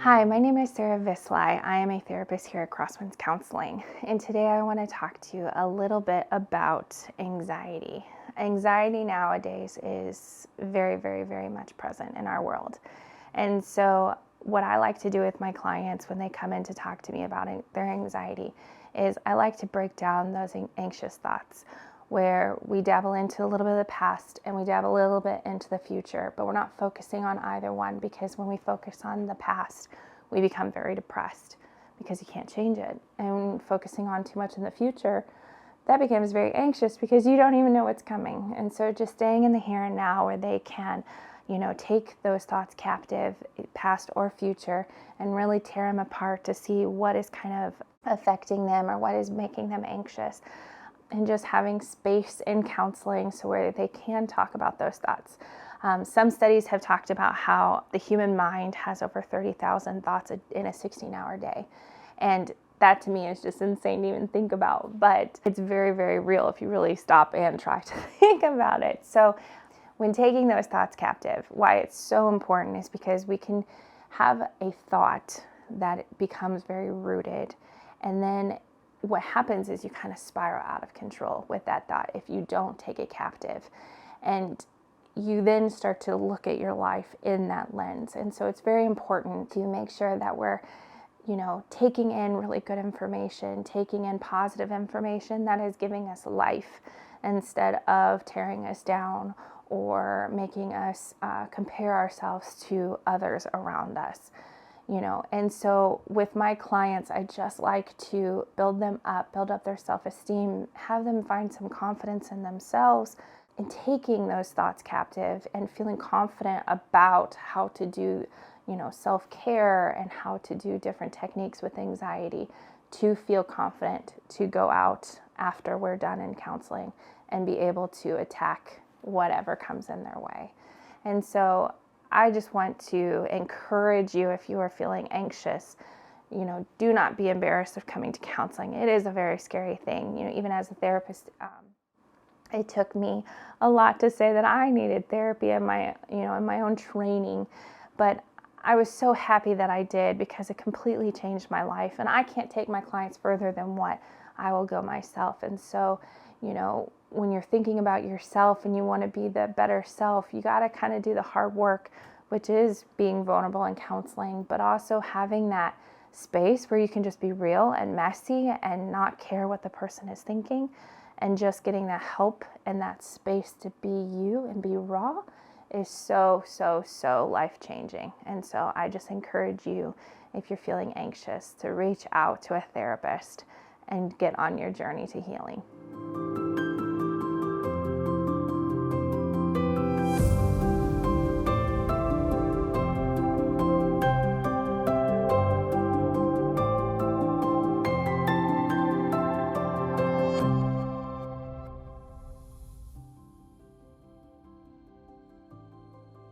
Hi, my name is Visely. I am a therapist here at Crosswinds Counseling, and today I want to talk to you a little bit about anxiety. Anxiety nowadays is very, very, very much present in our world. And so what I like to do with my clients when they come in to talk to me about their anxiety is I like to break down those anxious thoughts where we dabble into a little bit of the past and we dabble a little bit into the future, but we're not focusing on either one, because when we focus on the past, we become very depressed because you can't change it. And focusing on too much in the future, that becomes very anxious because you don't even know what's coming. And so just staying in the here and now where they can, take those thoughts captive, past or future, and really tear them apart to see what is kind of affecting them or what is making them anxious. And just having space in counseling so where they can talk about those thoughts. Some studies have talked about how the human mind has over 30,000 thoughts in a 16-hour day. And that to me is just insane to even think about, but it's very, very real if you really stop and try to think about it. So when taking those thoughts captive, why it's so important is because we can have a thought that becomes very rooted, and then what happens is you kind of spiral out of control with that thought if you don't take it captive. And you then start to look at your life in that lens. And so it's very important to make sure that we're, taking in really good information, taking in positive information that is giving us life instead of tearing us down or making us compare ourselves to others around us. And so with my clients, I just like to build up their self-esteem, have them find some confidence in themselves, and taking those thoughts captive and feeling confident about how to do, self-care and how to do different techniques with anxiety to feel confident to go out after we're done in counseling and be able to attack whatever comes in their way. And so I just want to encourage you, if you are feeling anxious, do not be embarrassed of coming to counseling. It is a very scary thing. Even as a therapist, it took me a lot to say that I needed therapy in my own training, but I was so happy that I did, because it completely changed my life. And I can't take my clients further than what I will go myself. And so, when you're thinking about yourself and you want to be the better self, you got to kind of do the hard work, which is being vulnerable in counseling, but also having that space where you can just be real and messy and not care what the person is thinking, and just getting that help and that space to be you and be raw is so, so, so life-changing. And so I just encourage you, if you're feeling anxious, to reach out to a therapist and get on your journey to healing.